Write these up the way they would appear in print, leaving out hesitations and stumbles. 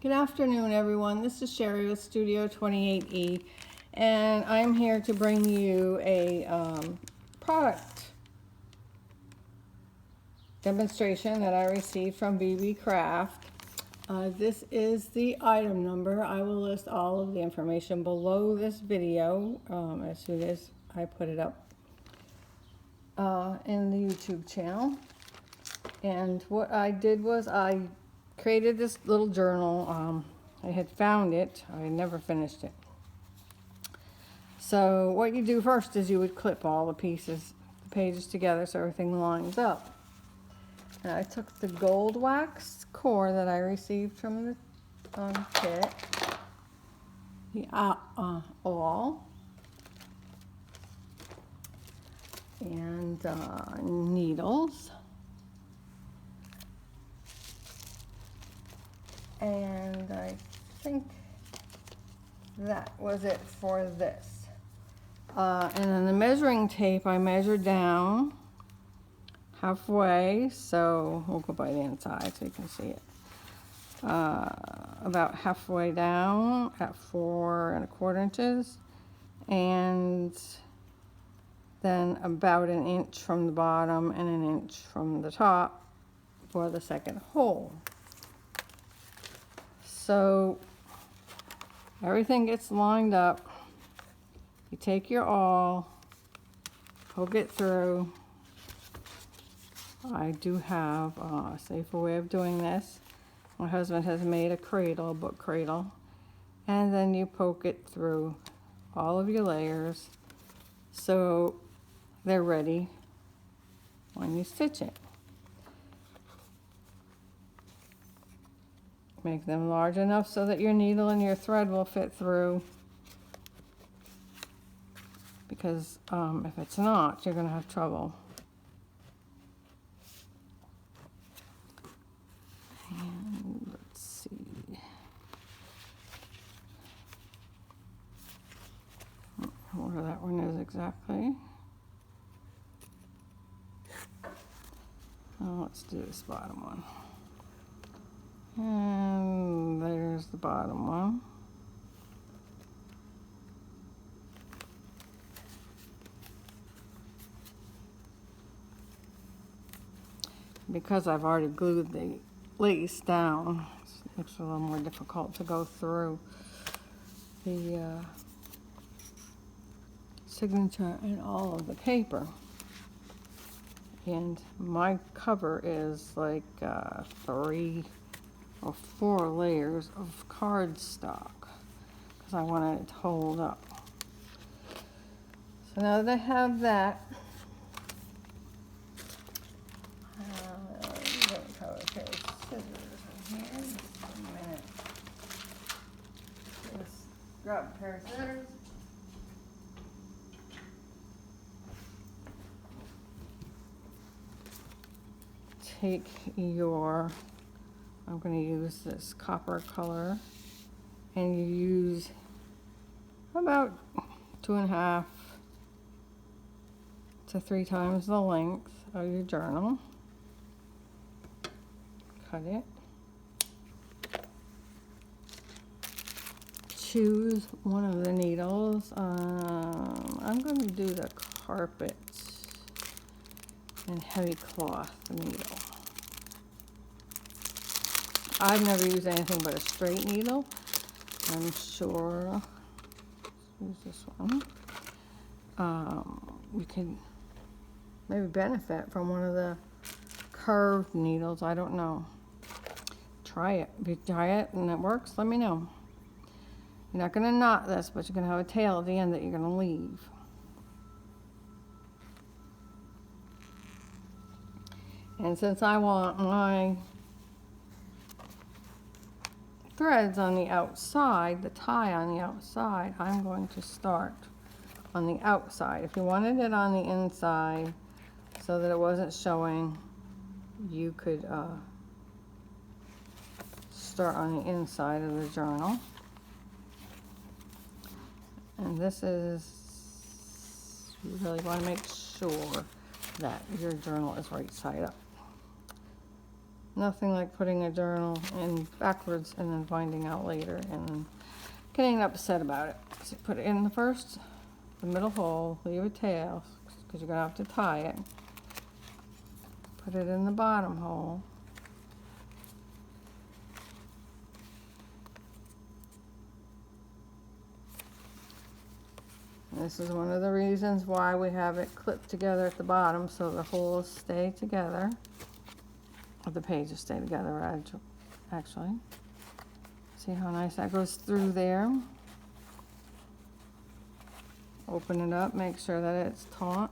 Good afternoon, everyone. This is Sherry with Studio 28E, and I'm here to bring you a product demonstration that I received from BeeBeeCraft. This is the item number. I will list all of the information below this video as soon as I put it up in the YouTube channel. And what I did was I created this little journal. I had found it. I never finished it. So what you do first is you would clip all the pages together so everything lines up. And I took the gold wax core that I received from the kit, the awl, and needles. And I think that was it for this. And then the measuring tape, I measured down halfway, so we'll go by the inside so you can see it. About halfway down at 4 1/4 inches, and then about an inch from the bottom and an inch from the top for the second hole. So everything gets lined up. You take your awl, poke it through. I do have a safer way of doing this. My husband has made a cradle, a book cradle, and then you poke it through all of your layers so they're ready when you stitch it. Make them large enough so that your needle and your thread will fit through, because if it's not, you're going to have trouble. And let's see. Where that one is exactly. Let's do this bottom one. And there's the bottom one. Because I've already glued the lace down, it makes it a little more difficult to go through the signature and all of the paper. And my cover is like 3 or 4 layers of cardstock because I wanted it to hold up. So now that I have that, grab a pair of scissors. Take your, I'm going to use this copper color, and you use about 2.5 to 3 times the length of your journal. Cut it. Choose one of the needles. I'm going to do the carpet and heavy cloth needle. I've never used anything but a straight needle. I'm sure. Use this one. You can maybe benefit from one of the curved needles. I don't know. Try it. If you try it and it works, let me know. You're not going to knot this, but you're going to have a tail at the end that you're going to leave. And since I want my threads on the outside, the tie on the outside, I'm going to start on the outside. If you wanted it on the inside so that it wasn't showing, you could start on the inside of the journal. And this is, you really want to make sure that your journal is right side up. Nothing like putting a journal in backwards and then finding out later and then getting upset about it. So put it in the middle hole, leave a tail, because you're going to have to tie it. Put it in the bottom hole. This is one of the reasons why we have it clipped together at the bottom, so the holes stay together. Or the pages stay together, actually. See how nice that goes through there? Open it up, make sure that it's taut.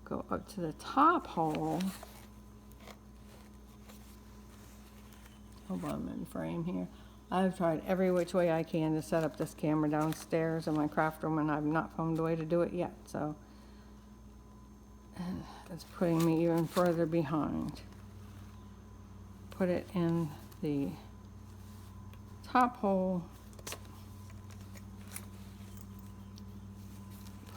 Go up to the top hole. Hope I'm in frame here. I've tried every which way I can to set up this camera downstairs in my craft room, and I've not found a way to do it yet, so. And it's putting me even further behind. Put it in the top hole.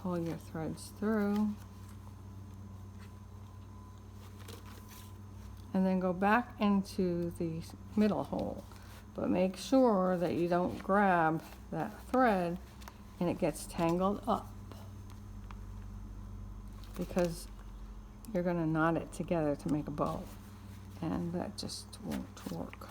Pull your threads through. And then go back into the middle hole. But make sure that you don't grab that thread and it gets tangled up, because you're going to knot it together to make a bow, and that just won't work.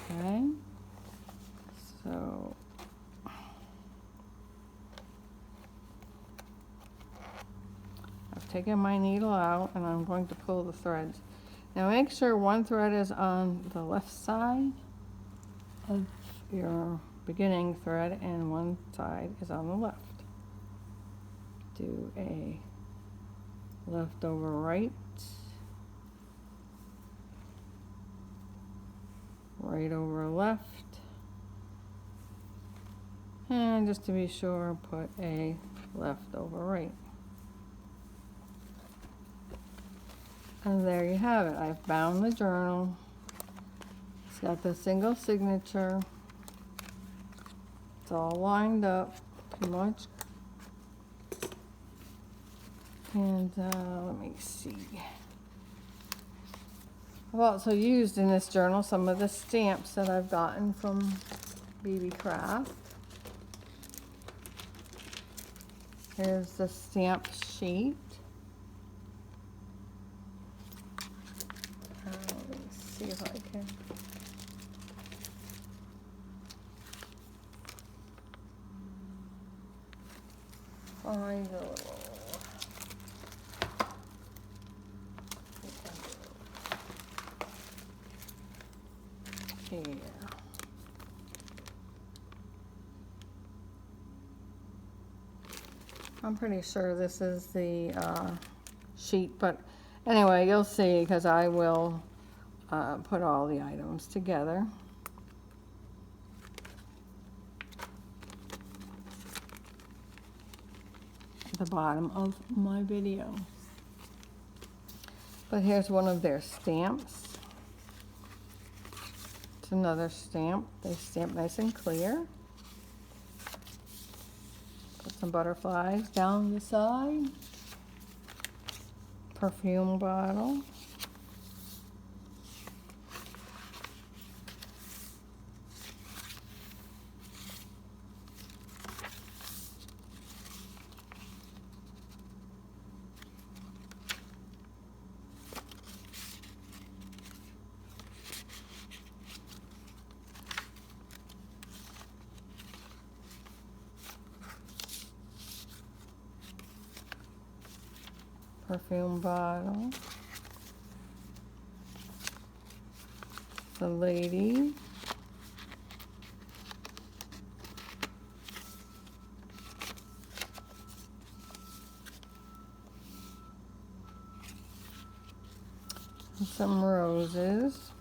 Okay, so I've taken my needle out and I'm going to pull the threads. Now make sure one thread is on the left side of your beginning thread and one side is on the left. Do a left over right, right over left, and just to be sure, put a left over right. And there you have it. I've bound the journal. It's got the single signature. It's all lined up pretty much. And let me see. I've also used in this journal some of the stamps that I've gotten from BeeBeeCraft. Here's the stamp sheet. Let me see if I can. Find a little. Here. I'm pretty sure this is the sheet, but anyway, you'll see, because I will put all the items together. At the bottom of my video. But here's one of their stamps. It's another stamp. They stamp nice and clear. Put some butterflies down the side. Perfume bottle. Perfume bottle. The lady. And some roses.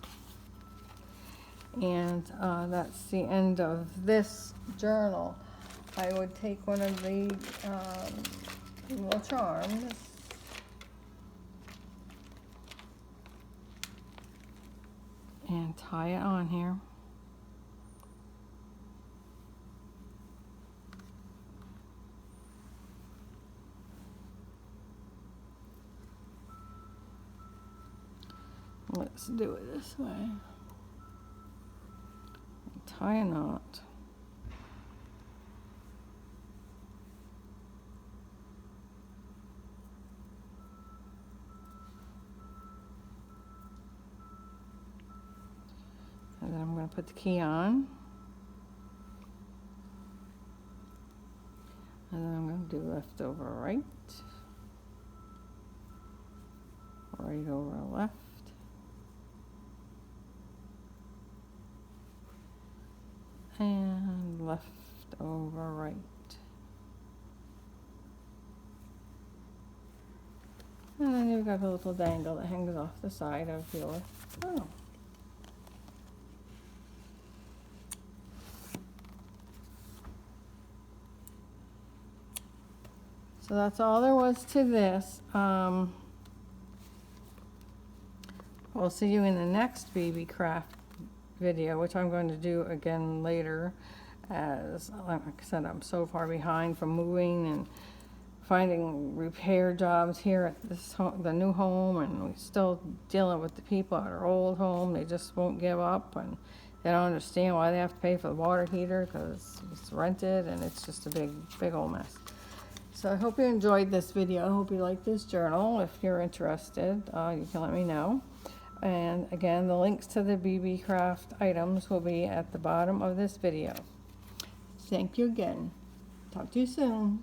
And that's the end of this journal. I would take one of the little charms and tie it on here. Let's do it this way. Tie a knot. And then I'm going to put the key on. And then I'm going to do left over right. Right over left. And left over right. And then you've got a little dangle that hangs off the side of your funnel. So that's all there was to this. We'll see you in the next BeeBeeCraft video, which I'm going to do again later. As like I said, I'm so far behind from moving and finding repair jobs here at this the new home, and we're still dealing with the people at our old home. They just won't give up, and they don't understand why they have to pay for the water heater because it's rented, and it's just a big old mess. So I hope you enjoyed this video. I hope you like this journal. If you're interested, you can let me know. And again, the links to the BeeBeeCraft items will be at the bottom of this video. Thank you again. Talk to you soon.